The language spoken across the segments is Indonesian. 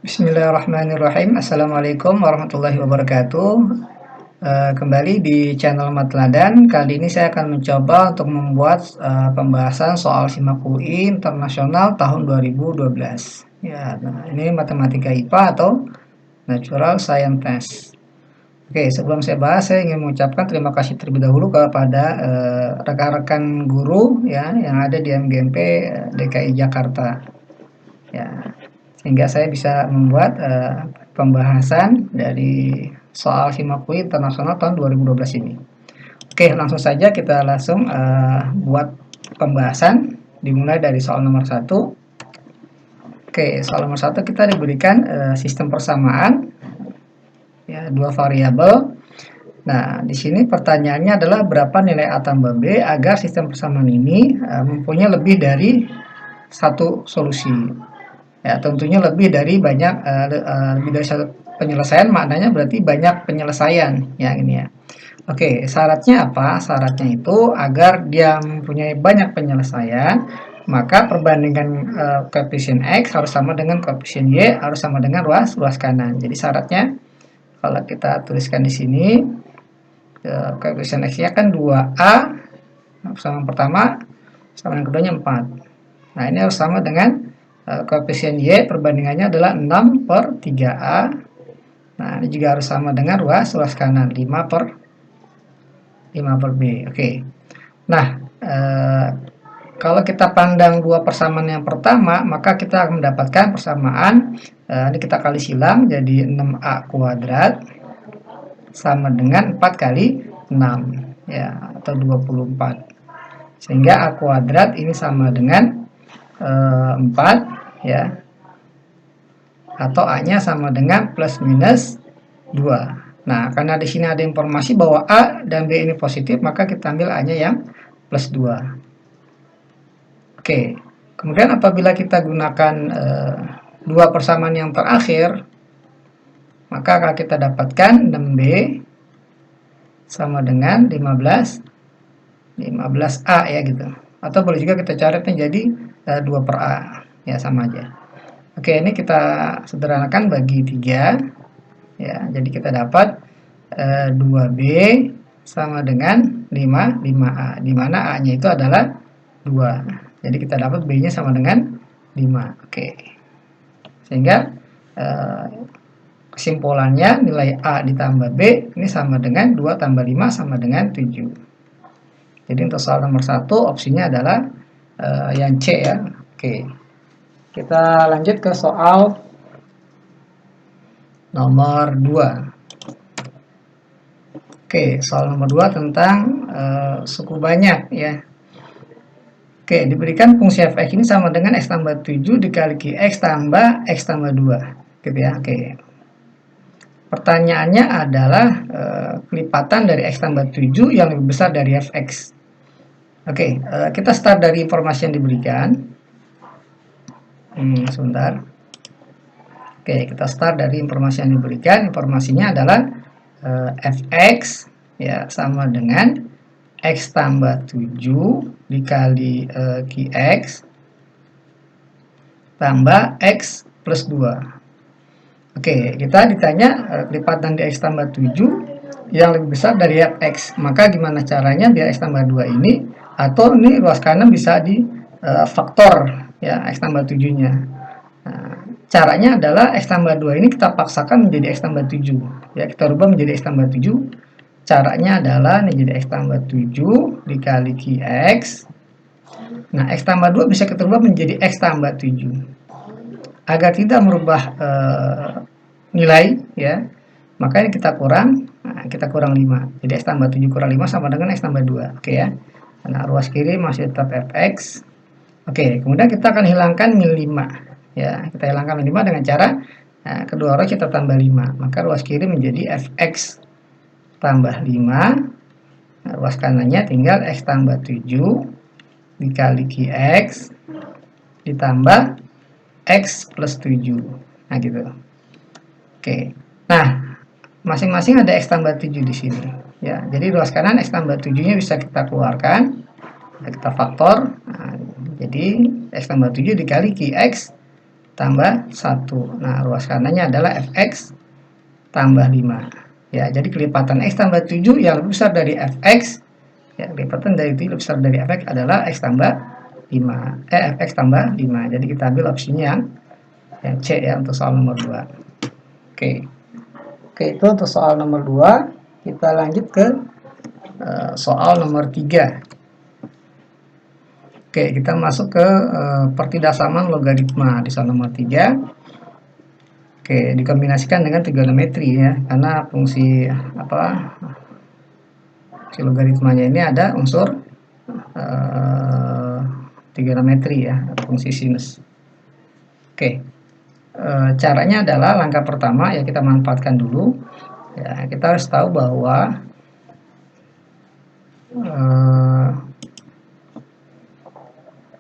Bismillahirrahmanirrahim. Assalamualaikum warahmatullahi wabarakatuh. Kembali di channel Matladan. Kali ini saya akan mencoba untuk membuat pembahasan soal SIMAK UI Internasional tahun 2012. Ya, nah, ini matematika IPA atau Natural Science Test. Oke, sebelum saya bahas, saya ingin mengucapkan terima kasih terlebih dahulu kepada rekan-rekan guru ya yang ada di MGMP DKI Jakarta. Ya, sehingga saya bisa membuat pembahasan dari soal SIMAK UI Internasional tahun 2012 ini. Oke, langsung saja kita langsung buat pembahasan, dimulai dari soal nomor 1. Oke, soal nomor 1 kita diberikan sistem persamaan, ya, dua variabel. Nah, di sini pertanyaannya adalah berapa nilai A tambah B agar sistem persamaan ini mempunyai lebih dari satu solusi. Ya, tentunya lebih dari lebih dari satu penyelesaian, maknanya berarti banyak penyelesaian yang ini ya. Oke, syaratnya apa? Syaratnya itu agar dia mempunyai banyak penyelesaian, maka perbandingan koefisien X harus sama dengan koefisien Y harus sama dengan ruas kanan. Jadi syaratnya kalau kita tuliskan di sini, koefisien X-nya kan 2A sama yang pertama sama yang keduanya 4. Nah, ini harus sama dengan koefisien Y, perbandingannya adalah 6 per 3A. Nah, ini juga harus sama dengan ruas kanan, 5 per B. Oke. Nah, kalau kita pandang dua persamaan yang pertama, maka kita akan mendapatkan persamaan, ini kita kali silang, jadi 6A kuadrat sama dengan 4 kali 6, ya, atau 24. Sehingga A kuadrat ini sama dengan 4, ya, atau A-nya sama dengan plus minus 2. Nah, karena di sini ada informasi bahwa A dan B ini positif, maka kita ambil A-nya yang plus 2. Oke, kemudian apabila kita gunakan dua persamaan yang terakhir, maka akan kita dapatkan 6B sama dengan 15A ya gitu. Atau boleh juga kita coretnya jadi 2 per A, ya sama aja. Oke, ini kita sederhanakan bagi 3. Ya, jadi kita dapat 2B sama dengan 5A, di mana A-nya itu adalah 2. Jadi kita dapat B-nya sama dengan 5. Oke. Sehingga kesimpulannya nilai A ditambah B ini sama dengan 2 tambah 5 sama dengan 7. Jadi untuk soal nomor 1 opsinya adalah yang C ya. Oke. Kita lanjut ke soal nomor 2. Oke, soal nomor 2 tentang suku banyak ya. Oke, diberikan fungsi f(x) ini sama dengan x tambah 7 dikali qx tambah x tambah 2 gitu ya. Oke. Pertanyaannya adalah kelipatan dari x tambah 7 yang lebih besar dari fx. Oke, kita start dari informasi yang diberikan. Sebentar. Oke, kita start dari informasi yang diberikan. Informasinya adalah fx ya sama dengan x tambah 7 dikali qx tambah x plus 2. Oke, kita ditanya kelipatan di x tambah 7 yang lebih besar dari fx. Maka gimana caranya biar x tambah 2 ini, atau ini ruas kanan bisa di faktor ya x tambah 7-nya. Nah, caranya adalah x tambah 2 ini kita paksakan menjadi x tambah 7. Ya, kita rubah menjadi x tambah 7. Caranya adalah ini jadi x tambah 7 dikali qx. Nah, x tambah 2 bisa kita rubah menjadi x tambah 7. Agar tidak merubah nilai ya, makanya kita kurang, kita kurang 5. Jadi x tambah 7 kurang 5 sama dengan x tambah 2. Oke ya. Nah, ruas kiri masih tetap fx. Oke, kemudian kita akan hilangkan min 5. Ya, kita hilangkan min 5 dengan cara kedua ruas kita tambah 5. Maka ruas kiri menjadi fx tambah 5. Nah, ruas kanannya tinggal x tambah 7 dikali qx ditambah x plus 7. Nah, gitu. Oke. Nah, masing-masing ada x tambah 7 di sini. Ya, jadi ruas kanan x tambah 7-nya bisa kita keluarkan. Kita faktor. Nah, jadi x tambah 7 dikali qx tambah 1. Nah, ruas kanannya adalah fx tambah 5. Ya, jadi kelipatan x tambah 7 yang lebih besar dari fx, ya, kelipatan dari 7 lebih besar dari fx adalah x tambah 5. Fx tambah 5. Jadi kita ambil opsinya yang C ya untuk soal nomor 2. Oke. Oke, itu untuk soal nomor 2. Kita lanjut ke soal nomor 3. Oke, kita masuk ke pertidasaman logaritma di soal nomor 3. Oke, dikombinasikan dengan trigonometri ya, karena fungsi logaritmanya ini ada unsur trigonometri ya, fungsi sinus. Oke, caranya adalah langkah pertama ya kita manfaatkan dulu. Ya, kita harus tahu bahwa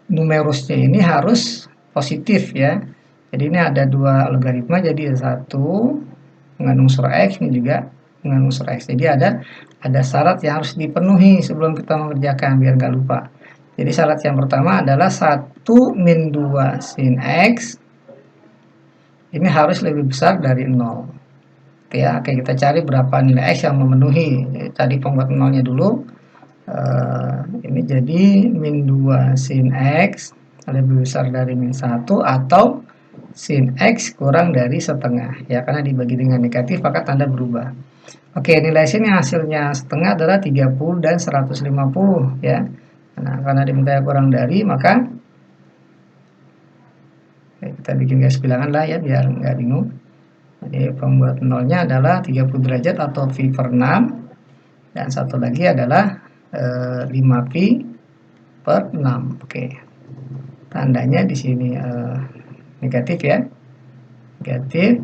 numerusnya ini harus positif ya. Jadi ini ada dua logaritma, jadi satu mengandung unsur x, ini juga mengandung unsur x. Jadi ada syarat yang harus dipenuhi sebelum kita mengerjakan biar nggak lupa. Jadi syarat yang pertama adalah 1 min 2 sin x ini harus lebih besar dari 0. Oke ya, oke, kita cari berapa nilai x yang memenuhi. Jadi, tadi pembuat nolnya dulu. Ini jadi min 2 sin x lebih besar dari min 1 atau sin x kurang dari setengah ya, karena dibagi dengan negatif maka tanda berubah. Oke, nilai sin yang hasilnya setengah adalah 30 dan 150 ya. Nah, karena diminta kurang dari maka kita bikin garis bilangan lah ya biar nggak bingung. Jadi pembuat nolnya adalah 30 derajat atau V per 6 dan satu lagi adalah 5V per 6. Oke. Tandanya di sini negatif ya. Negatif,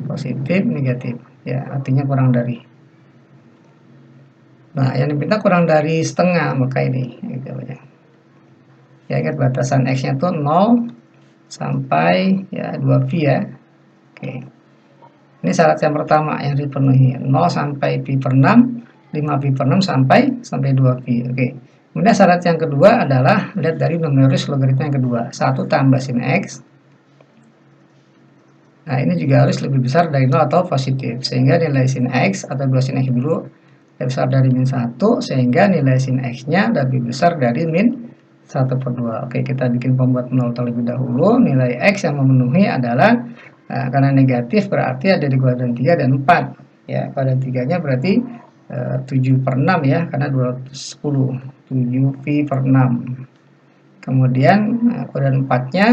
positif, negatif. Ya, artinya kurang dari. Nah, yang diminta kurang dari setengah, maka ini gitu ya. Ya, ingat batasan x-nya tuh 0 sampai ya 2V ya. Oke. Ini syarat yang pertama yang dipenuhi. 0 sampai V per 6, 5V per 6 sampai 2V. Oke. Kemudian syarat yang kedua adalah lihat dari numeris logaritma yang kedua. 1 tambah sin x. Nah, ini juga harus lebih besar dari 0 atau positif. Sehingga nilai sin x atau 2 sin x dulu lebih besar dari min 1. Sehingga nilai sin x-nya lebih besar dari min 1 per 2. Oke, kita bikin pembuat 0 terlebih dahulu. Nilai x yang memenuhi adalah, karena negatif berarti ada di kuadran 3 dan 4. Ya, kuadran 3-nya berarti 7 per 6 ya, karena 210. 7V per 6. Kemudian kuadran 4-nya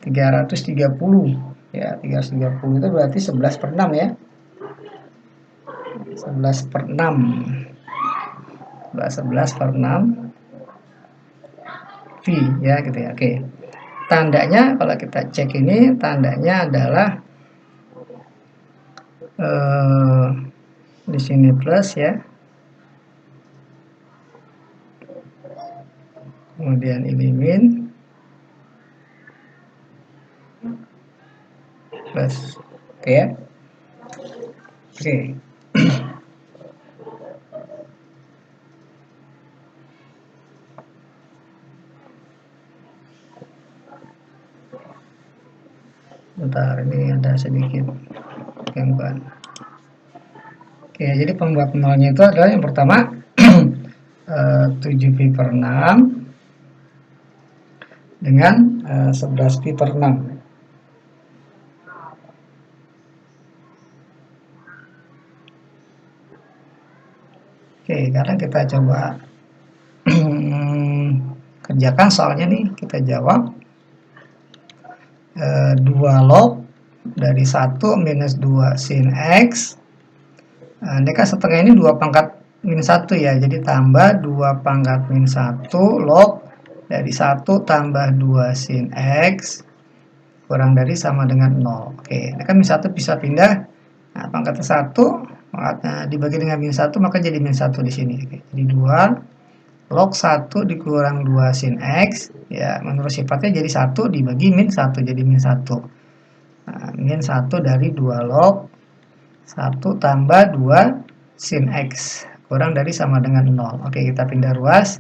330 ya, 330 itu berarti 11 per 6 ya, 11 per 6 11 per 6 V ya gitu ya. Oke, tandanya kalau kita cek ini tandanya adalah di sini plus ya, kemudian ini min plus. Oke ya. Oke. Bentar, ini ada sedikit gangguan. Oke, jadi pembuat nolnya itu adalah yang pertama 7V per 6 dengan 11V per 6. Oke, sekarang kita coba kerjakan soalnya nih, kita jawab 2 log dari 1 minus 2 sin x. Ini kan setengah ini 2 pangkat min 1 ya, jadi tambah 2 pangkat min 1 log dari 1 tambah 2 sin x kurang dari sama dengan 0. Oke, ini kan min 1 bisa pindah, nah, pangkatnya 1 dibagi dengan min 1 maka jadi min 1 di sini. Oke, jadi 2 log 1 dikurang 2 sin x ya, menurut sifatnya jadi 1 dibagi min 1 jadi min 1. Nah, min 1 dari 2 log 1 tambah 2 sin x kurang dari sama dengan 0. Oke, kita pindah ruas.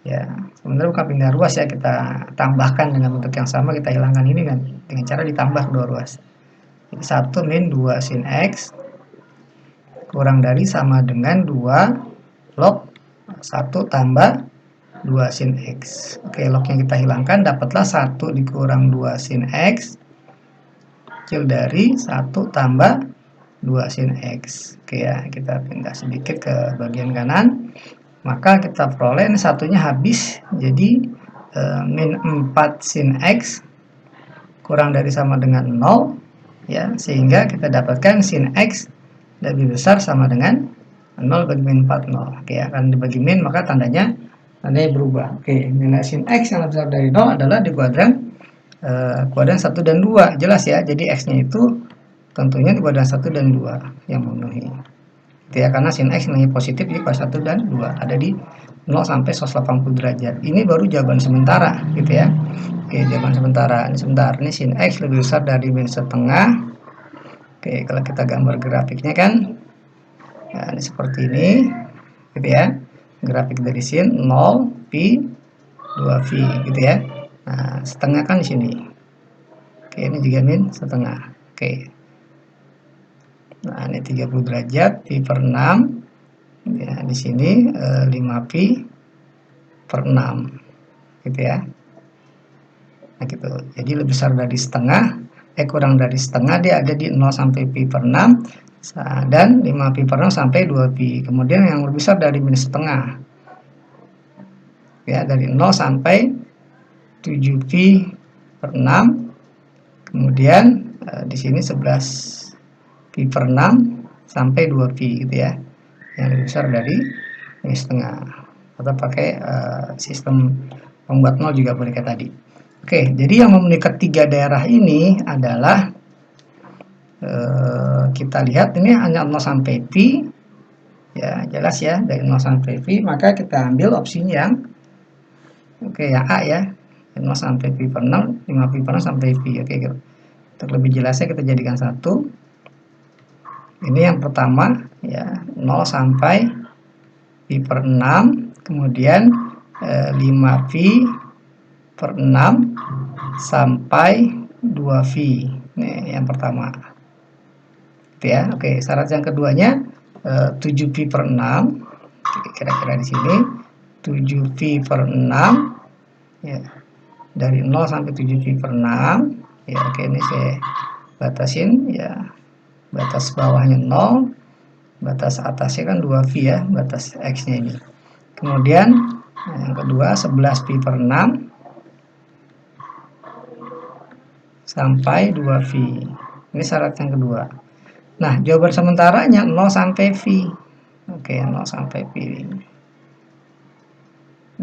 Ya, sebenarnya bukan pindah ruas ya, kita tambahkan dengan bentuk yang sama, kita hilangkan ini kan dengan cara ditambah kedua ruas. Jadi 1 min 2 sin X kurang dari sama dengan 2 log 1 tambah 2 sin X. Oke, lognya kita hilangkan, dapatlah 1 dikurang 2 sin X kecil dari 1 tambah 2 sin X. Oke ya, kita pindah sedikit ke bagian kanan. Maka kita peroleh ini satunya habis, jadi min 4 sin X kurang dari sama dengan 0 ya, sehingga kita dapatkan sin X lebih besar sama dengan 0 bagi min 4, 0. Oke ya, karena dibagi min maka tandanya berubah. Oke, nilai sin X yang lebih besar dari 0 adalah di kuadran 1 dan 2, jelas ya. Jadi X-nya itu tentunya di kuadran 1 dan 2 yang memenuhi. Gitu ya, karena sin X nilainya positif di kuadran 1 dan 2, ada di 0 sampai 180 derajat. Ini baru jawaban sementara gitu ya. Oke, jawaban sementara. Ini sebentar, ini sin X lebih besar dari min setengah. Oke, kalau kita gambar grafiknya kan ya, ini seperti ini gitu ya. Grafik dari sin 0, pi, 2 pi gitu ya. Nah, setengah kan di sini. Oke, ini juga min setengah. Oke. Nah, ini 30 derajat, pi per 6. Ya, di sini 5 pi per 6 gitu ya. Nah, gitu. Jadi lebih besar dari setengah, kurang dari setengah, dia ada di 0 sampai pi per 6 dan 5 pi per 6 sampai 2 pi. Kemudian yang lebih besar dari minus setengah. Ya, dari 0 sampai 7 pi per 6. Kemudian di sini 11 pi per 6 sampai 2 pi gitu ya. Yang lebih besar dari minus setengah. Atau pakai sistem pembuat 0 juga boleh kayak tadi. Oke, jadi yang memenuhi ketiga daerah ini adalah kita lihat ini hanya 0 sampai pi ya, jelas ya, dari 0 sampai pi, maka kita ambil opsi yang yang A ya, 0 sampai pi per 6, 5 pi per 6 sampai pi. Oke, gitu. Untuk lebih jelasnya kita jadikan satu. Ini yang pertama ya, 0 sampai pi per 6, kemudian 5 pi per 6 sampai 2 pi. Ini yang pertama. Gitu ya. Oke, syarat yang keduanya 7 pi per 6. Kira-kira di sini 7 pi per 6 ya. Dari 0 sampai 7 pi per 6. Ya, oke, ini saya batasin ya. Batas bawahnya 0, batas atasnya kan 2 pi ya, batas X-nya ini. Kemudian yang kedua 11 pi per 6 sampai 2 pi. Ini syarat yang kedua. Nah, jawaban sementaranya 0 sampai pi. Oke, 0 sampai pi.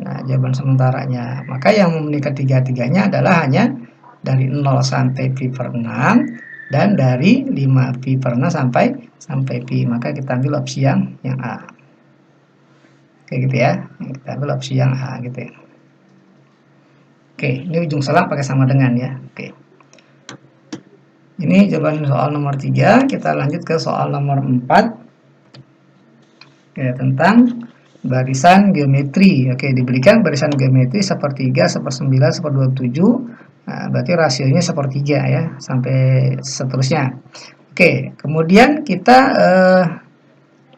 Nah, jawaban sementaranya. Maka yang memenuhi ketiga-tiganya adalah hanya dari 0 sampai pi per 6 dan dari 5 pi per 6 sampai pi. Maka kita ambil opsi yang A. Oke, gitu ya. Kita ambil opsi yang A gitu ya. Oke, ini ujung selang pakai sama dengan ya. Oke. Ini jawaban soal nomor 3. Kita lanjut ke soal nomor 4. Oke, tentang barisan geometri. Oke, diberikan barisan geometri sepertiga, sepersembilan, seperdua-tujuh. Nah, berarti rasionya sepertiga ya, sampai seterusnya. Oke, kemudian kita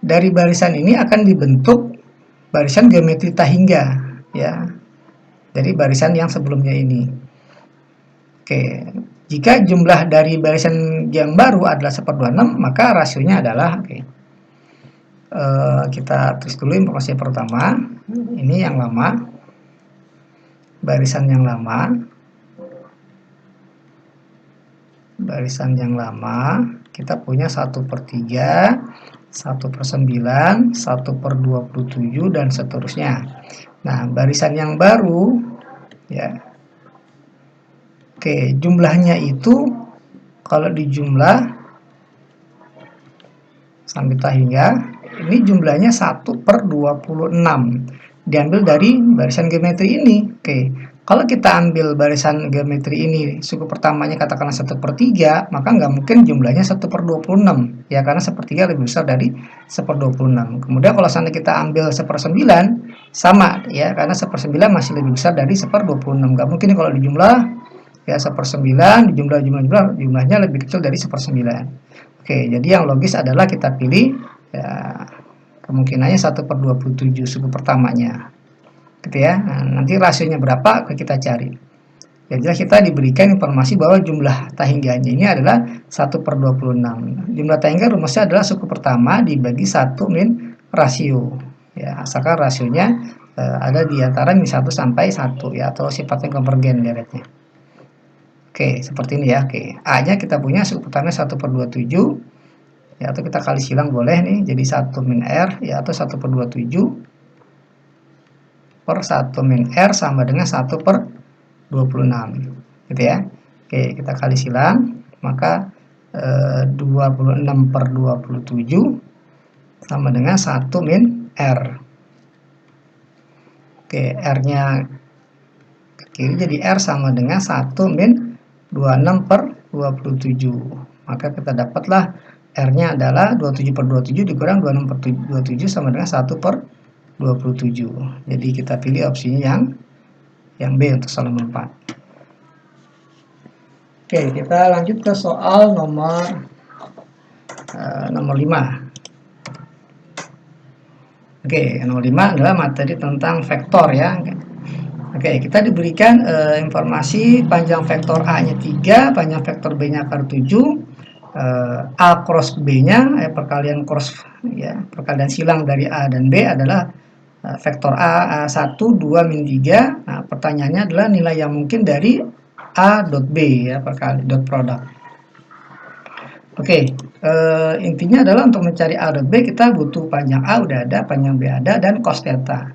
dari barisan ini akan dibentuk barisan geometri tak hingga ya. Dari barisan yang sebelumnya ini. Oke, jika jumlah dari barisan yang baru adalah 1/26, maka rasionya adalah kita tulis dulu informasi pertama. Ini yang lama, barisan yang lama, kita punya 1/3, 1/9, 1/27 dan seterusnya. Nah, barisan yang baru ya, oke, jumlahnya itu kalau dijumlah sampai tak hingga, ini jumlahnya 1/26. Diambil dari barisan geometri ini. Oke, Kalau kita ambil barisan geometri ini, suku pertamanya katakanlah 1/3, maka nggak mungkin jumlahnya 1/26, ya, karena 1/3 lebih besar dari 1/26. Kemudian kalau seandainya kita ambil 1/9, sama, ya, karena 1/9 masih lebih besar dari 1/26. Nggak mungkin kalau dijumlah, ya, 1/9, jumlahnya lebih kecil dari 1/9. Oke, jadi yang logis adalah kita pilih, ya, kemungkinannya 1/27 suku pertamanya. Gitu ya. Nah, nanti rasionya berapa kita cari. Jadi kita diberikan informasi bahwa jumlah tahingganya ini adalah 1/26. Jumlah tahingga rumusnya adalah suku pertama dibagi 1 min rasio. Ya, asalkan rasionya ada di antara min 1 sampai 1, ya, atau sifatnya konvergen deretnya. Oke, seperti ini ya. Oke, A-nya kita punya suku pertama 1/27, ya, atau kita kali silang boleh nih, jadi 1 min R, ya, atau 1/27 per 1 min R sama dengan 1/26, gitu ya. Oke, kita kali silang, maka 26/27 sama dengan 1 min R. Oke, R-nya ke kiri, jadi R sama dengan 1 min 26/27. Maka kita dapatlah R-nya adalah 27/27 dikurang 26/27 sama dengan 1/27. Jadi kita pilih opsinya yang B untuk soal nomor 4. Oke, kita lanjut ke soal nomor 5. Oke, nomor 5 adalah materi tentang vektor, ya. Oke, kita diberikan informasi panjang vektor A-nya 3, panjang vektor B-nya akar 7, A cross B-nya, perkalian cross, ya, perkalian silang dari A dan B adalah vektor A 1, 2, min 3. Nah, pertanyaannya adalah nilai yang mungkin dari A dot B, ya, perkali dot produk. Oke, intinya adalah untuk mencari A dot B kita butuh panjang A udah ada, panjang B ada, dan cos theta.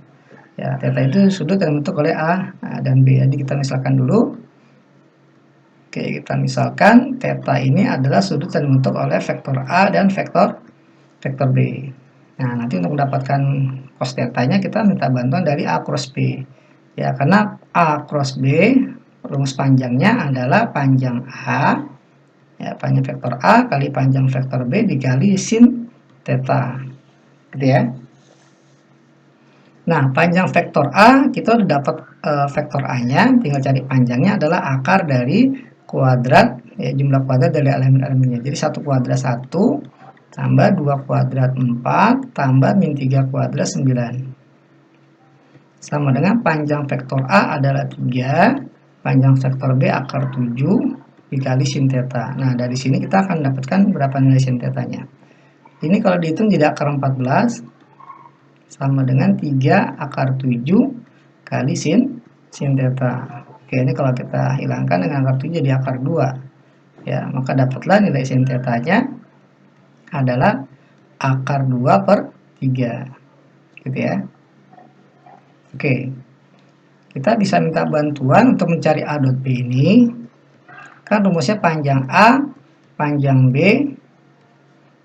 Ya, theta itu sudut yang dibentuk oleh A dan B. Jadi kita misalkan dulu. Oke, kita misalkan theta ini adalah sudut yang dibentuk oleh vektor A dan vektor B. Nah, nanti untuk mendapatkan cos theta-nya kita minta bantuan dari A cross B. Ya, karena A cross B, rumus panjangnya adalah panjang A, ya, panjang vektor A kali panjang vektor B dikali sin theta, gitu ya. Nah, panjang vektor A, kita udah dapat vektor A-nya, tinggal cari panjangnya adalah akar dari kuadrat, ya, jumlah kuadrat dari elemen-elemennya. Jadi 1 kuadrat 1, tambah 2 kuadrat 4, tambah min 3 kuadrat 9. Sama dengan panjang vektor A adalah 3, panjang vektor B akar 7, dikali sin theta. Nah, dari sini kita akan mendapatkan berapa nilai sin theta-nya. Ini kalau dihitung jadi akar 14, sama dengan 3 akar 7 kali sin theta. Oke, ini kalau kita hilangkan dengan akar 7 jadi akar 2. Ya, maka dapatlah nilai sin theta-nya adalah akar 2/3. Gitu ya. Oke. Kita bisa minta bantuan untuk mencari A dot B ini. Kan rumusnya panjang A, panjang B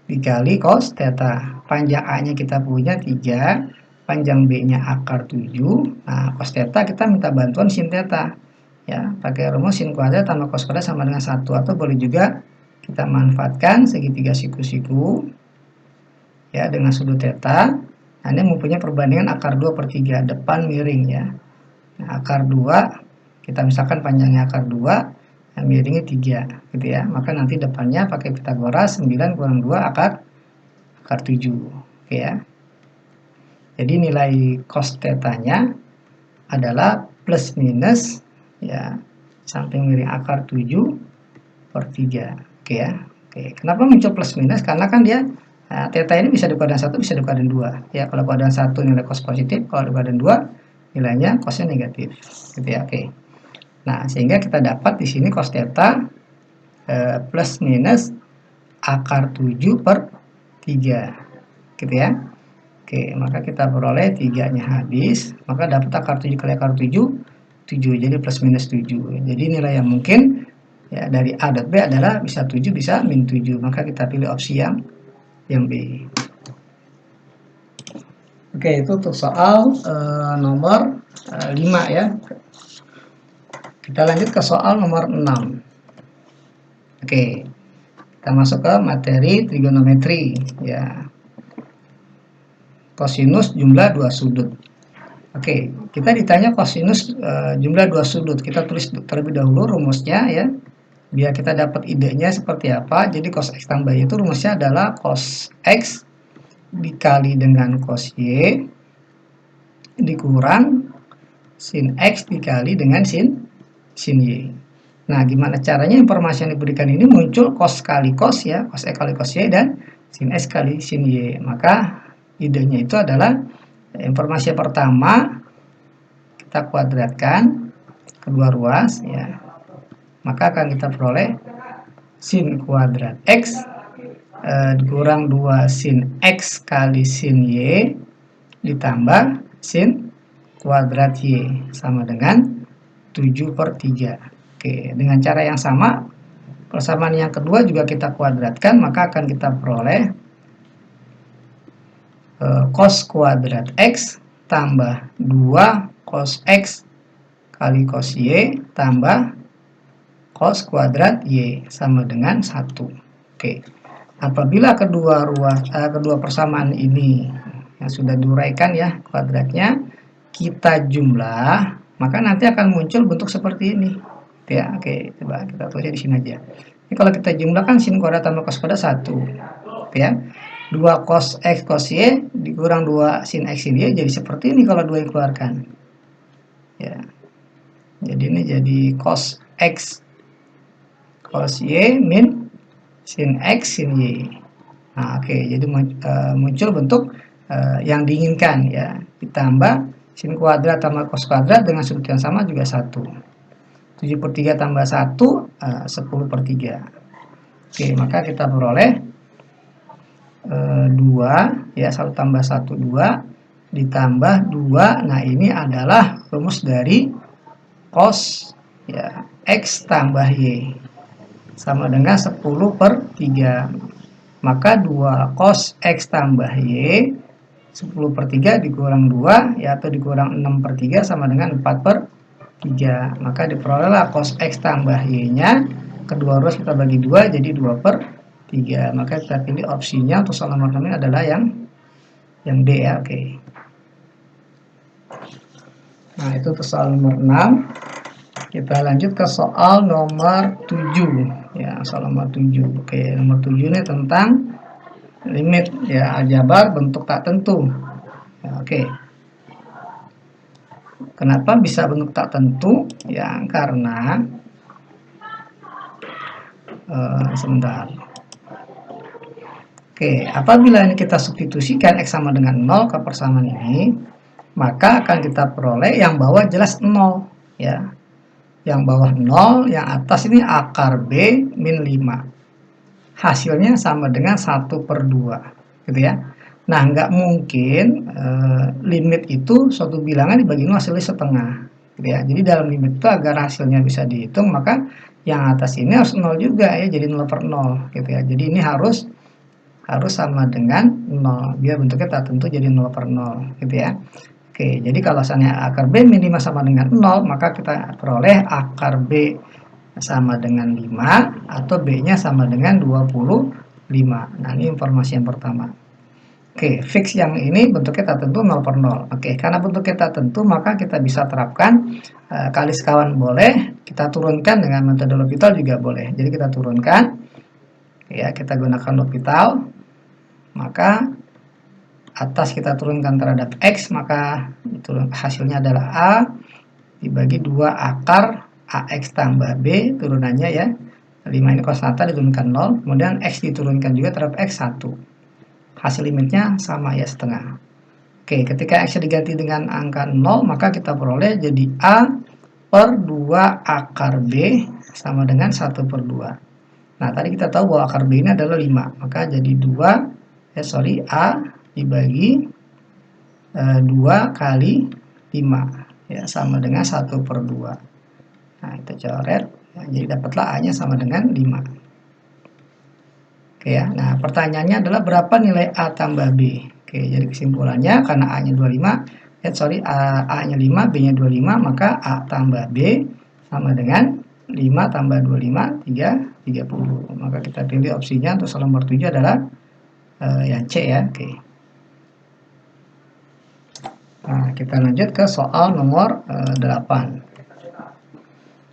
dikali cos theta. Panjang A-nya kita punya 3, panjang B-nya akar 7. Nah, cos theta kita minta bantuan sin theta. Ya, pakai rumus sin kuadrat tambah cos kuadrat sama dengan 1, atau boleh juga kita manfaatkan segitiga siku-siku, ya, dengan sudut theta. Nah, ini mempunyai perbandingan akar 2/3, depan miring, ya. Nah, akar 2, kita misalkan panjangnya akar 2, miringnya 3, gitu ya. Maka nanti depannya pakai Pitagoras, 9 kurang 2 akar 7, oke ya. Jadi nilai cos theta-nya adalah plus minus, ya, samping miring akar 7/3, oke ya. Oke, kenapa muncul plus minus? Karena kan dia theta ini bisa di kuadran 1, bisa di kuadran 2. Ya, kalau kuadran 1 nilai cos positif, kalau di kuadran 2 nilainya cosnya negatif, gitu ya. Oke. Nah, sehingga kita dapat di sini cos theta plus minus akar 7/3, gitu ya. Oke, maka kita peroleh 3-nya habis, maka dapat akar 7 kali akar 7, 7, jadi plus minus 7. Jadi nilai yang mungkin, ya, dari A dot B adalah bisa 7, bisa min 7. Maka kita pilih opsi yang B. Oke, itu untuk soal nomor 5, ya. Kita lanjut ke soal nomor 6. Oke, kita masuk ke materi trigonometri ya. Kosinus jumlah dua sudut. Oke, kita ditanya kosinus jumlah dua sudut. Kita tulis terlebih dahulu rumusnya ya, biar kita dapat idenya seperti apa. Jadi cos x tambah y itu rumusnya adalah cos x dikali dengan cos y dikurang sin x dikali dengan sin y. Nah, gimana caranya informasi yang diberikan ini muncul cos kali cos ya, cos x kali cos y dan sin x kali sin y. Maka idenya itu adalah informasi yang pertama kita kuadratkan kedua ruas ya. Maka akan kita peroleh sin kuadrat x dikurang 2 sin x kali sin y ditambah sin kuadrat y sama dengan 7/3. Oke, dengan cara yang sama, persamaan yang kedua juga kita kuadratkan, maka akan kita peroleh cos kuadrat x tambah 2 cos x kali cos y tambah cos kuadrat y sama dengan 1. Oke, apabila kedua persamaan ini yang sudah diuraikan ya kuadratnya, kita jumlah, maka nanti akan muncul bentuk seperti ini. Ya, oke, coba kita tulis di sini aja. Ini kalau kita jumlahkan sin kuadrat tambah cos kuadrat 1. Ya. 2 cos x cos y dikurang 2 sin x sin y jadi seperti ini kalau 2 dikeluarkan. Ya. Jadi ini jadi cos x cos y min sin x sin y. Nah, oke, jadi muncul bentuk yang diinginkan ya. Ditambah sin kuadrat tambah cos kuadrat dengan sudut yang sama juga 1. 7/3 tambah 1, 10/3. Oke, maka kita peroleh 2, ya 1 tambah 1, 2, ditambah 2, nah ini adalah rumus dari cos ya, x tambah y, sama dengan 10/3. Maka 2 cos x tambah y, 10/3 dikurang 2, ya atau dikurang 6/3 sama dengan 4/3. Maka diperolehlah cos x tambah y-nya, kedua ruas kita bagi 2 jadi 2/3. Maka kita pilih opsinya untuk soal nomor 6 ini adalah yang D ya. Oke. Nah, itu untuk soal nomor 6. Kita lanjut ke soal nomor 7 ya, soal nomor 7. Oke, nomor 7 ini tentang limit ya, aljabar bentuk tak tentu. Ya, oke. Kenapa bisa bentuk tak tentu? Ya, karena sebentar. Oke, apabila ini kita substitusikan x sama dengan 0 ke persamaan ini, maka akan kita peroleh yang bawah jelas 0 ya. Yang bawah 0, yang atas ini akar B min 5. Hasilnya sama dengan 1/2 gitu ya. Nah, nggak mungkin limit itu suatu bilangan dibagi 0 hasilnya setengah gitu ya. Jadi dalam limit itu agar hasilnya bisa dihitung, maka yang atas ini harus 0 juga ya, jadi 0/0 gitu ya. Jadi ini harus sama dengan 0 biar bentuknya tak tentu jadi 0/0 gitu ya. Oke, jadi kalau misalnya akar B min 5 sama dengan 0, maka kita peroleh akar B sama dengan 5 atau B-nya sama dengan 25. Nah, ini informasi yang pertama. Oke, fix yang ini bentuknya tak tentu 0/0. Oke, karena bentuknya tak tentu, maka kita bisa terapkan kali sekawan boleh, kita turunkan dengan metode L'Hopital juga boleh. Jadi kita turunkan, ya kita gunakan L'Hopital, maka atas kita turunkan terhadap x, maka itu hasilnya adalah A dibagi 2 akar AX tambah B, turunannya ya 5 ini konstanta diturunkan 0, kemudian x diturunkan juga terhadap x 1. Hasil limitnya sama ya, setengah. Oke, ketika x diganti dengan angka 0, maka kita peroleh jadi A per 2 akar B sama dengan 1/2. Nah, tadi kita tahu bahwa akar B ini adalah 5, maka jadi A dibagi 2 kali 5 ya, sama dengan 1/2. Nah, kita coret ya, jadi dapatlah A nya sama dengan 5. Oke ya, nah pertanyaannya adalah berapa nilai A tambah B. Oke, jadi kesimpulannya karena A nya 25, A nya 5, B nya 25, maka A tambah B sama dengan 5 tambah 25, 30. Maka kita pilih opsinya untuk soal nomor 7 adalah yang C ya. Oke. Nah, kita lanjut ke soal nomor 8.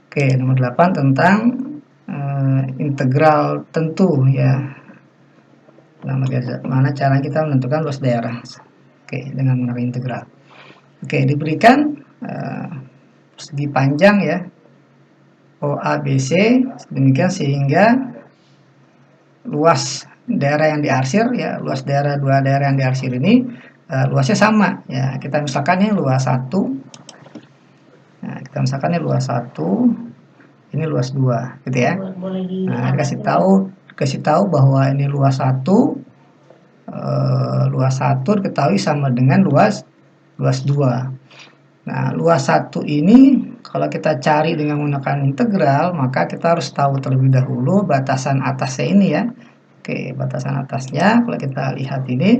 Oke, nomor 8 tentang integral tentu ya. Mana cara kita menentukan luas daerah. Oke, dengan menggunakan integral. Oke, diberikan segi panjang ya OABC demikian sehingga luas daerah yang diarsir ya, luas daerah dua daerah yang diarsir ini luasnya sama ya. Kita misalkan ini luas 1. Nah, kita misalkan ini luas 1, ini luas 2 gitu ya. Nah, dikasih tahu bahwa ini luas 1 luas 1 diketahui sama dengan luas 2. Nah, luas 1 ini kalau kita cari dengan menggunakan integral, maka kita harus tahu terlebih dahulu batasan atasnya ini ya. Oke, batasan atasnya kalau kita lihat ini,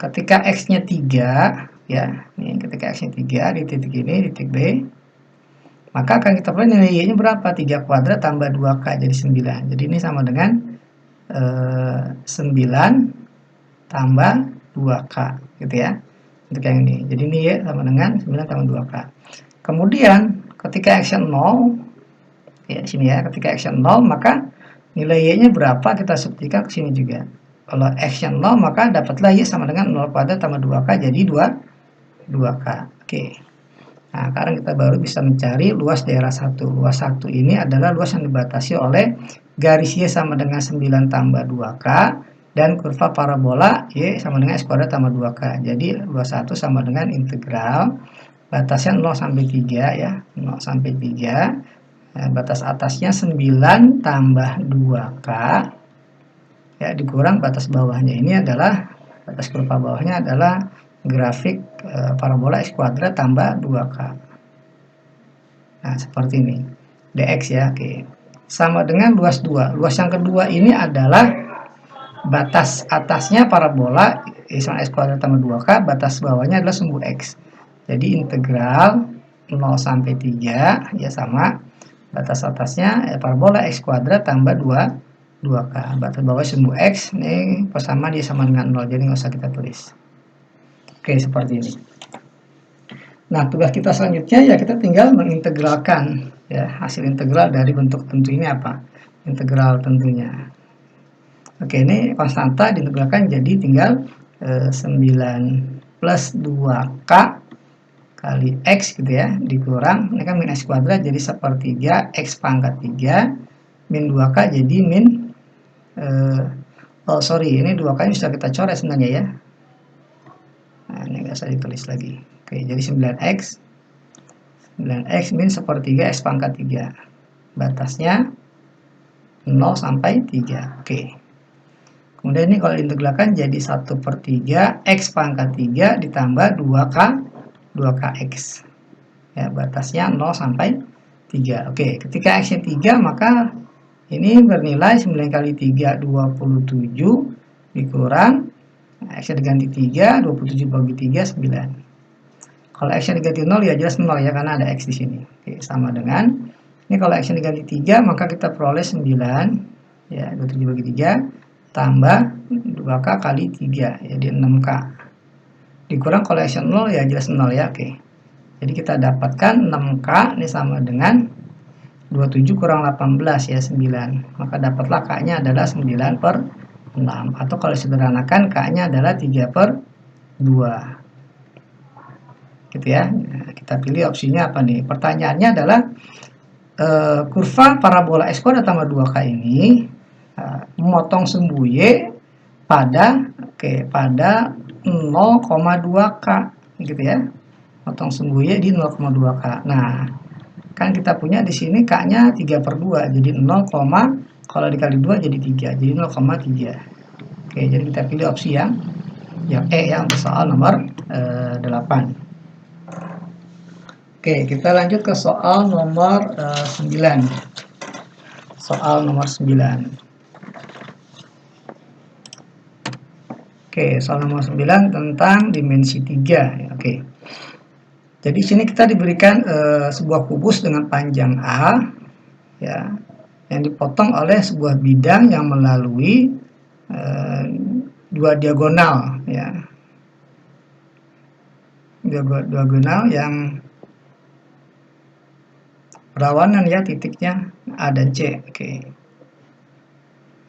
ketika X-nya 3, ya, ini ketika X-nya 3 di titik ini, di titik B, maka akan kita peroleh nilai Y-nya berapa? 3 kuadrat tambah 2K jadi 9. Jadi ini sama dengan 9 tambah 2K, gitu ya. Untuk yang ini. Jadi ini Y sama dengan 9 tambah 2K. Kemudian ketika X-nya 0, ya sini ya, ketika X-nya 0 maka nilai Y-nya berapa kita substitusikan ke sini juga. Kalau X-nya 0 maka dapatlah Y sama dengan 0 kuadrat tambah 2K jadi 2K. Oke. Nah, sekarang kita baru bisa mencari luas daerah 1. Luas 1 ini adalah luas yang dibatasi oleh garis Y sama dengan 9 tambah 2K dan kurva parabola Y sama dengan X kuadrat tambah 2K. Jadi luas 1 sama dengan integral batasnya 0 sampai 3 ya, 0 sampai 3. Batas atasnya 9 tambah 2K ya, dikurang batas bawahnya ini adalah batas kurva bawahnya adalah grafik parabola X kuadrat tambah 2K. Nah, seperti ini. Dx ya, oke. Sama dengan luas 2. Luas yang kedua ini adalah batas atasnya parabola sama X kuadrat tambah 2K, batas bawahnya adalah sumbu X. Jadi integral 0 sampai 3 ya sama batas atasnya parabola X kuadrat tambah 2K. Batas bawah sumbu X ini persamaan dia sama dengan 0, jadi nggak usah kita tulis. Oke, seperti ini. Nah, tugas kita selanjutnya ya kita tinggal mengintegralkan ya hasil integral dari bentuk tentu ini apa? Integral tentunya. Oke, ini konstanta diintegralkan jadi tinggal 9 plus 2K kali X gitu ya, dikurang, ini kan min X kuadrat jadi sepertiga X pangkat 3, min 2K jadi min, ini 2K nya sudah kita coret sebenarnya ya. Nah, ini nggak usah ditulis lagi. Oke, jadi 9X min sepertiga X pangkat 3. Batasnya 0 sampai 3. Oke. Kemudian ini kalau diintegralkan jadi 1/3 X pangkat 3 ditambah 2Kx. Ya, batasnya 0 sampai 3. Oke, ketika X-nya 3 maka ini bernilai 9 kali 3 27 dikurang X-nya diganti 3, 27 bagi 3 9. Kalau X-nya diganti 0 ya jelas 0 ya karena ada X di sini. Oke, sama dengan ini kalau X-nya diganti 3 maka kita peroleh 9 ya, 27 bagi 3 tambah 2K kali 3 jadi 6K. Dikurang kalau X-nya 0 ya jelas 0 ya. Oke. Jadi kita dapatkan 6K ini sama dengan 27 kurang 18 ya 9. Maka dapatlah K-nya adalah 9/6 atau kalau sederhanakan K-nya adalah 3/2. Gitu ya. Nah, kita pilih opsinya apa nih? Pertanyaannya adalah kurva parabola X kuadrat tambah 2K ini memotong sumbu Y pada 0,2K gitu ya. Potong sumbu Y di 0,2K. Nah, kan kita punya di sini K-nya 3/2 jadi 0, kalau dikali 2 jadi 3 jadi 0,3. Oke, jadi kita pilih opsi yang E ya untuk soal nomor 8. Oke, kita lanjut ke soal nomor 9. Soal nomor 9. Oke, soal nomor 9 tentang dimensi 3 ya. Oke. Jadi di sini kita diberikan sebuah kubus dengan panjang A, ya, yang dipotong oleh sebuah bidang yang melalui dua diagonal, ya, diagonal yang berlawanan ya, titiknya A dan C. Oke.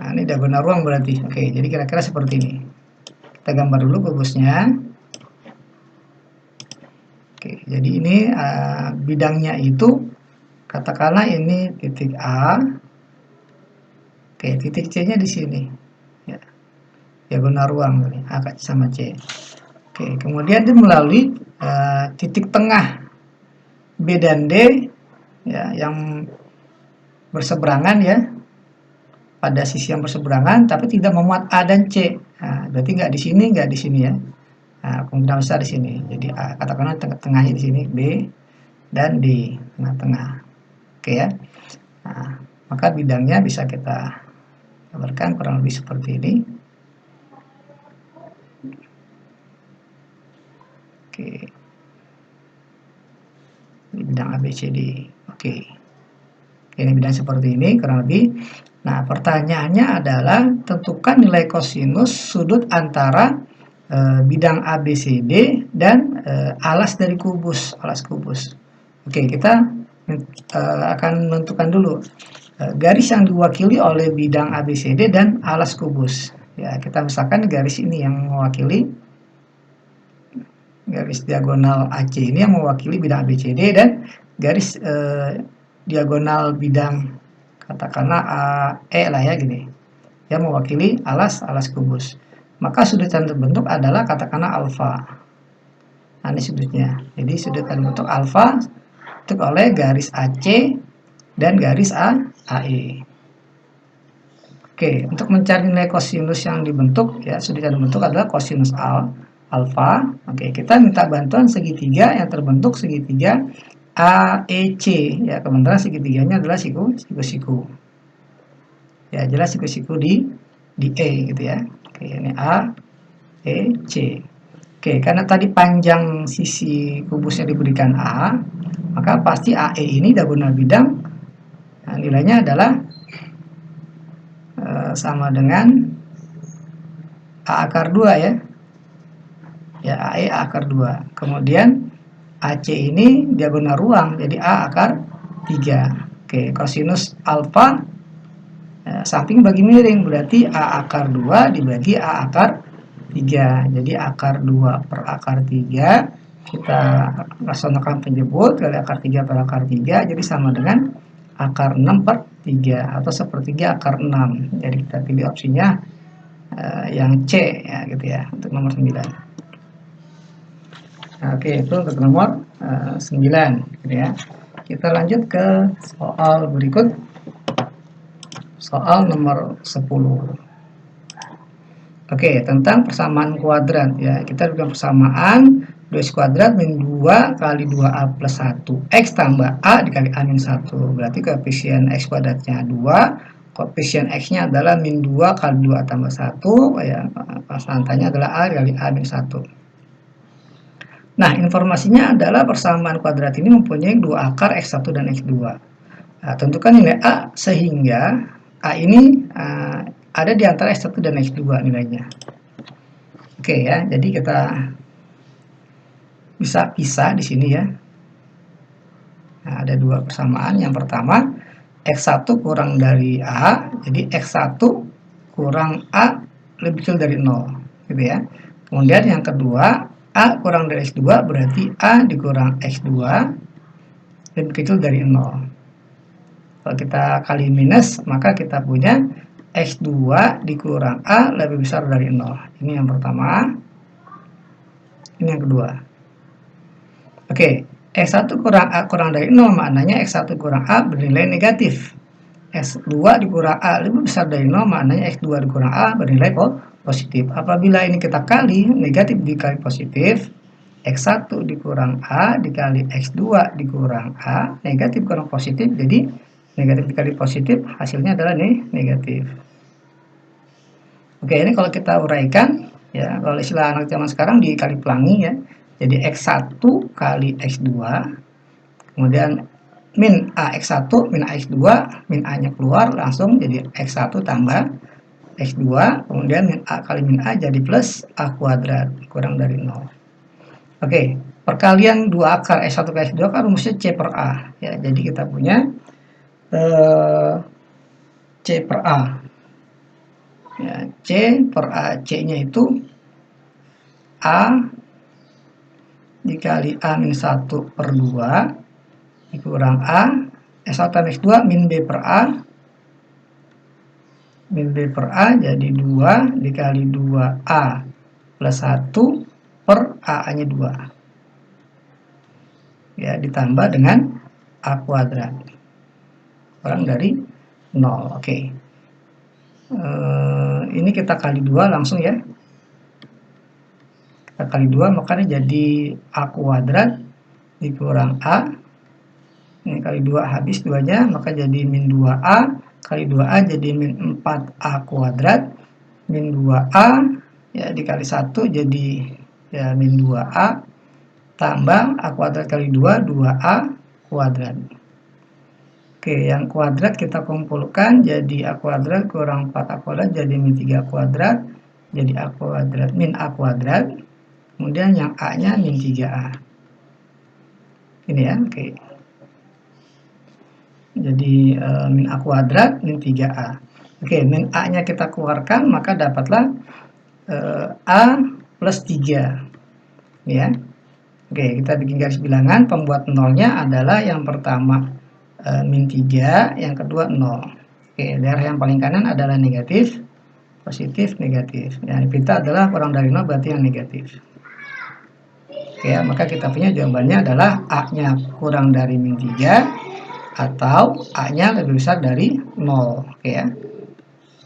Nah, ini diagonal ruang berarti. Oke, jadi kira-kira seperti ini. Kita gambar dulu kubusnya. Oke, jadi ini bidangnya itu katakanlah ini titik A. Oke, titik C-nya di sini. Ya, diagonal ruang ini, A sama C. Oke, kemudian dia melalui titik tengah B dan D, ya, yang berseberangan ya, pada sisi yang berseberangan, tapi tidak memuat A dan C. Nah, berarti nggak di sini, nggak di sini ya. Nah, kemungkinan besar di sini. Jadi katakanlah tengahnya di sini B dan D, tengah-tengah. Oke ya. Nah, maka bidangnya bisa kita gambarkan kurang lebih seperti ini. Oke. Ini bidang ABCD. Oke. Ini bidang seperti ini kurang lebih. Nah, pertanyaannya adalah tentukan nilai kosinus sudut antara bidang ABCD dan alas dari kubus, alas kubus. Oke, kita akan menentukan dulu garis yang diwakili oleh bidang ABCD dan alas kubus. Ya, kita misalkan garis ini yang mewakili garis diagonal AC ini yang mewakili bidang ABCD, dan garis diagonal bidang katakanlah AE lah ya gini, yang mewakili alas kubus. Maka sudut yang terbentuk adalah katakanlah alfa. Nah, ini sudutnya. Jadi sudut yang terbentuk alfa itu oleh garis AC dan garis AE. Oke, untuk mencari nilai kosinus yang dibentuk ya, sudut yang dibentuk adalah kosinus alfa. Oke, kita minta bantuan segitiga yang terbentuk segitiga AEC ya, kebetulan segitiganya adalah siku. Ya, jelas siku di E gitu ya. Oke, ini A, E, C. Oke, karena tadi panjang sisi kubusnya diberikan A, maka pasti AE ini diagonal bidang, nah, nilainya adalah sama dengan A akar 2 ya. Ya, AE A akar 2. Kemudian AC ini diagonal ruang, jadi A akar 3. Oke, kosinus alfa samping bagi miring, berarti A akar 2 dibagi A akar 3. Jadi akar 2 per akar 3, kita rasionalkan penjebut, kali akar 3 per akar 3, jadi sama dengan akar 6 per 3, atau sepertiga akar 6. Jadi kita pilih opsinya yang C ya, gitu ya, untuk nomor 9. Nah, oke, itu untuk nomor 9 gitu ya. Kita lanjut ke soal berikut. Soal nomor 10. Oke, tentang persamaan kuadrat ya. Kita berikan persamaan 2x kuadrat min 2 kali 2a plus 1 x tambah a dikali a min 1. Berarti koefisien x kuadratnya 2, koefisien x-nya adalah min 2 kali 2a tambah 1 ya. Konstantanya adalah a dikali a min 1. Nah, informasinya adalah persamaan kuadrat ini mempunyai dua akar x1 dan x2. Nah, tentukan nilai a sehingga a ini ada di antara x1 dan x2 nilainya. Oke ya, jadi kita bisa pisah di sini ya. Nah, ada dua persamaan. Yang pertama, x1 kurang dari a, jadi x1 kurang a lebih kecil dari 0, gitu ya. Kemudian yang kedua, a kurang dari x2 berarti a dikurang x2 lebih kecil dari 0. Kalau kita kali minus, maka kita punya x2 dikurang a lebih besar dari 0. Ini yang pertama. Ini yang kedua. Oke, x1 kurang a kurang dari 0 maknanya x1 kurang a bernilai negatif. x2 dikurang a lebih besar dari 0 maknanya x2 dikurang a bernilai positif. Apabila ini kita kali, negatif dikali positif, x1 dikurang a dikali x2 dikurang a, negatif kurang positif, jadi negatif dikali positif hasilnya adalah negatif. Oke, ini kalau kita uraikan ya, kalau istilah anak zaman sekarang dikali pelangi ya. Jadi X1 kali X2, kemudian min A X1 min A X2, min A nya keluar langsung jadi X1 tambah X2, kemudian min A kali min A jadi plus A kuadrat kurang dari 0. Oke, perkalian 2 akar X1 ke X2 kan rumusnya C per A. Ya, jadi kita punya C per A. Ya, C per A, C-nya itu A dikali A min 1 per 2 dikurang A S1 tambah X2 min B per A, min B per A jadi 2 dikali 2A plus 1 per A nya 2 ya, ditambah dengan A kuadrat kurang dari 0. Oke, ini kita kali 2 langsung ya, kita kali 2 makanya jadi A kuadrat dikurang A, ini kali 2 habis 2 nya maka jadi min 2A kali 2A jadi min 4A kuadrat, min 2A ya dikali 1 jadi ya min 2A tambah A kuadrat kali 2, 2A kuadrat. Oke, yang kuadrat kita kumpulkan jadi A kuadrat kurang 4A kuadrat jadi min 3A kuadrat, jadi A kuadrat min A kuadrat, kemudian yang A nya min 3A. Ini ya, oke. Jadi min A kuadrat min 3A. Oke, min A nya kita keluarkan maka dapatlah A plus 3 ya. Oke, kita bikin garis bilangan. Pembuat nolnya adalah yang pertama min 3, yang kedua 0. Oke, daerah yang paling kanan adalah negatif, positif, negatif. Yang kita adalah kurang dari 0 berarti yang negatif. Oke, maka kita punya jawabannya adalah A nya kurang dari min 3 atau A nya lebih besar dari 0. Oke ya,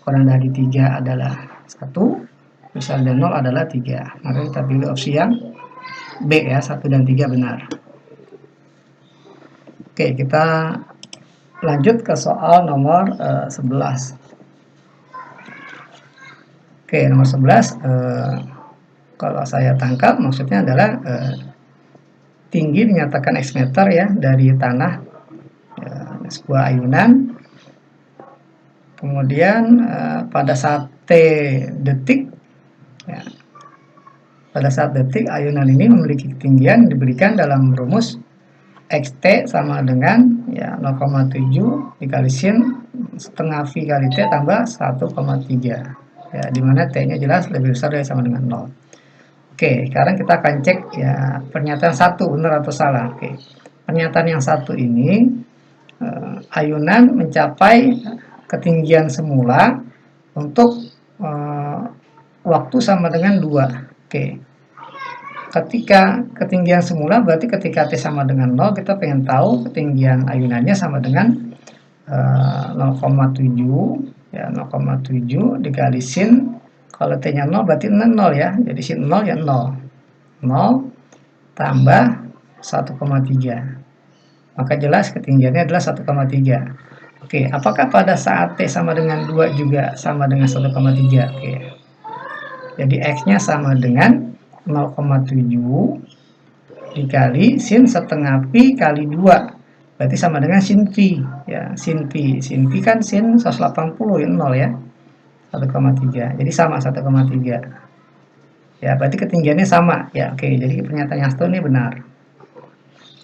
kurang dari 3 adalah 1, besar dari 0 adalah 3. Maka kita pilih opsi yang B ya, 1 dan 3 benar. Oke, kita lanjut ke soal nomor 11. Oke, nomor 11 kalau saya tangkap maksudnya adalah tinggi dinyatakan X meter ya dari tanah sebuah ayunan, kemudian pada saat T detik ya, pada saat detik ayunan ini memiliki ketinggian diberikan dalam rumus XT sama dengan ya 0,7 dikali sin setengah V kali T tambah 1,3 ya, dimana T nya jelas lebih besar dari sama dengan 0. Oke, sekarang kita akan cek ya pernyataan 1 benar atau salah. Oke, pernyataan yang 1 ini ayunan mencapai ketinggian semula untuk waktu sama dengan 2. Oke. Ketika ketinggian semula berarti ketika T sama dengan 0 kita pengen tahu ketinggian ayunannya sama dengan 0,7 ya, 0,7 dikali sin, kalau T nya 0 berarti 0 ya, jadi sin 0 ya 0 tambah 1,3 maka jelas ketinggiannya adalah 1,3. Oke, apakah pada saat T sama dengan 2 juga sama dengan 1,3? Oke. Jadi X-nya sama dengan 0,7 dikali sin setengah Pi kali 2. Berarti sama dengan sin Pi. Ya, sin Pi. Sin Pi kan sin 180 ya, 0 ya. 1,3. Jadi sama 1,3. Ya, berarti ketinggiannya sama. Ya, oke. Jadi pernyataan yang satu ini benar.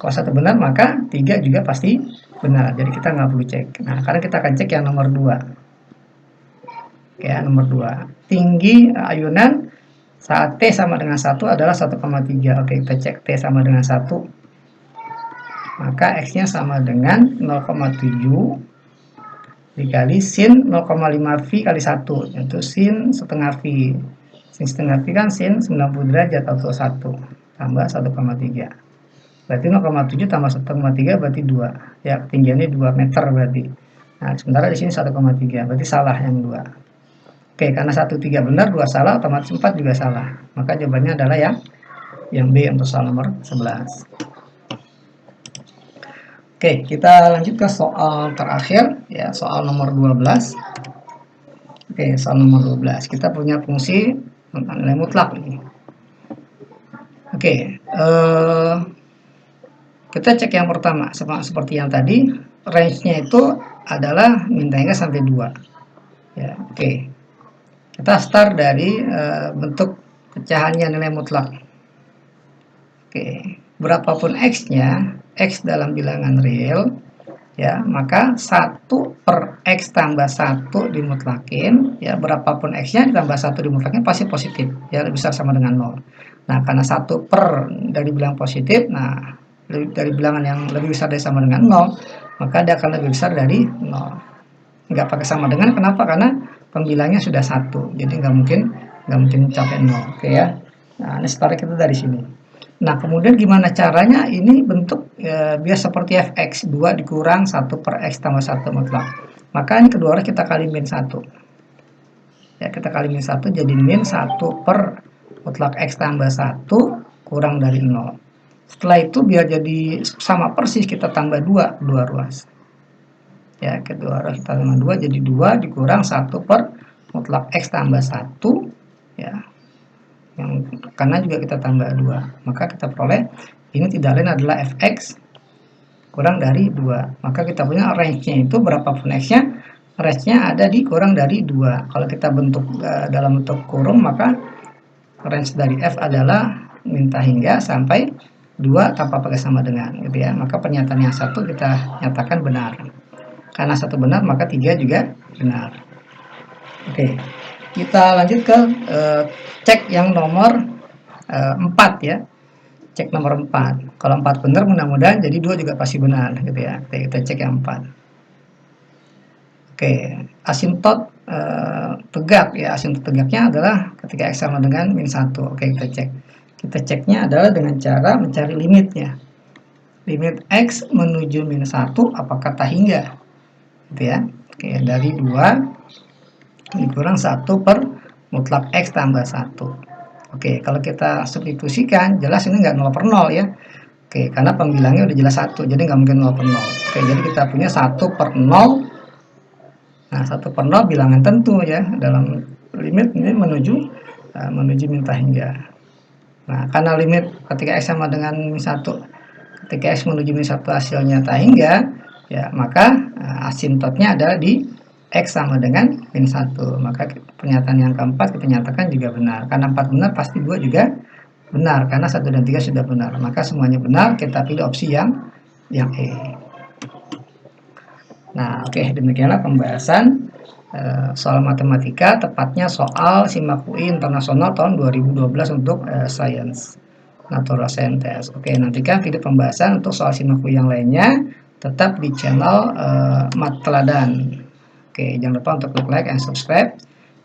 Kalau satu benar, maka 3 juga pasti benar. Jadi kita nggak perlu cek. Nah, sekarang kita akan cek yang nomor 2. Ya, nomor 2. Tinggi ayunan saat T sama dengan 1 adalah 1,3. Oke, kita cek T sama dengan 1. Maka X-nya sama dengan 0,7 dikali sin 0,5 V kali 1. Yaitu sin setengah V. Sin setengah V kan sin 90 derajat atau 1. Tambah 1,3. Berarti 0,7 tambah 1,3 berarti 2. Ya, ketinggiannya 2 meter berarti. Nah, sementara di sini 1,3. Berarti salah yang 2. Oke, karena 1, 3 benar, 2 salah, otomatis 4 juga salah. Maka jawabannya adalah yang B untuk soal nomor 11. Oke, kita lanjut ke soal terakhir. Ya, soal nomor 12. Oke, soal nomor 12. Kita punya fungsi nilai mutlak ini. Oke, kita cek yang pertama, seperti yang tadi, range-nya itu adalah min hingga sampai 2. Ya, oke. Kita start dari bentuk pecahannya nilai mutlak. Oke, berapapun X-nya, X dalam bilangan real, ya, maka 1 per X tambah 1 dimutlakin, ya, berapapun X-nya ditambah 1 dimutlakin pasti positif, ya, bisa sama dengan 0. Nah, karena 1 per dari bilangan positif, nah, dari bilangan yang lebih besar dari sama dengan 0, maka dia akan lebih besar dari 0. Nggak pakai sama dengan, kenapa? Karena pembilangnya sudah 1, jadi nggak mungkin mencapai 0. Oke ya. Nah, ini start kita dari sini. Nah, kemudian gimana caranya ini bentuk biar seperti fx, 2 dikurang 1 per x tambah 1 mutlak. Maka ini kedua orang kita kali min 1. Ya, kita kali min 1 jadi min 1 per mutlak x tambah 1 kurang dari 0. Setelah itu biar jadi sama persis kita tambah 2 ruas. Ya, kedua ruas kita tambah 2 jadi 2 dikurang 1 per mutlak x tambah 1, ya. Karena juga kita tambah 2, maka kita peroleh ini tidak lain adalah fx kurang dari 2. Maka kita punya range-nya itu berapapun x-nya, range-nya ada di kurang dari 2. Kalau kita bentuk dalam bentuk kurung, maka range dari f adalah minta hingga sampai 2 tanpa pakai sama dengan, gitu ya. Maka pernyataan yang satu kita nyatakan benar. Karena satu benar, maka 3 juga benar. Oke, kita lanjut ke cek yang nomor 4 ya. Cek nomor 4. Kalau 4 benar, mudah-mudahan jadi 2 juga pasti benar, gitu ya. Oke, kita cek yang 4. Oke, asintot tegak ya. Asintot tegaknya adalah ketika x sama dengan min 1. Oke, kita cek. Kita ceknya adalah dengan cara mencari limitnya. Limit x menuju min 1 apakah tak hingga? Gitu ya. Oke, dari 2 dikurang 1 per mutlak x tambah 1. Oke, kalau kita substitusikan, jelas ini nggak 0 per 0 ya. Oke, karena pembilangnya udah jelas 1, jadi nggak mungkin 0 per 0. Oke, jadi kita punya 1 per 0. Nah, 1 per 0 bilangan tentu ya, dalam limit ini menuju minta hingga. Nah, karena limit ketika x sama dengan min 1, ketika x menuju min 1 hasilnya tak hingga, ya, maka asintotnya adalah di X sama dengan min 1. Maka pernyataan yang keempat kita nyatakan juga benar. Karena 4 benar, pasti 2 juga benar. Karena 1 dan 3 sudah benar. Maka semuanya benar, kita pilih opsi yang E. Nah, oke, demikianlah pembahasan soal matematika, tepatnya soal SIMAK UI Internasional tahun 2012 untuk Science Natural Science. Oke, nantikan video pembahasan untuk soal SIMAK UI yang lainnya tetap di channel Mat Teladan. Oke, jangan lupa untuk like and subscribe.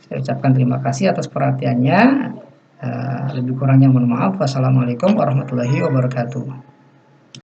Saya ucapkan terima kasih atas perhatiannya. Lebih kurangnya mohon maaf. Wassalamualaikum warahmatullahi wabarakatuh.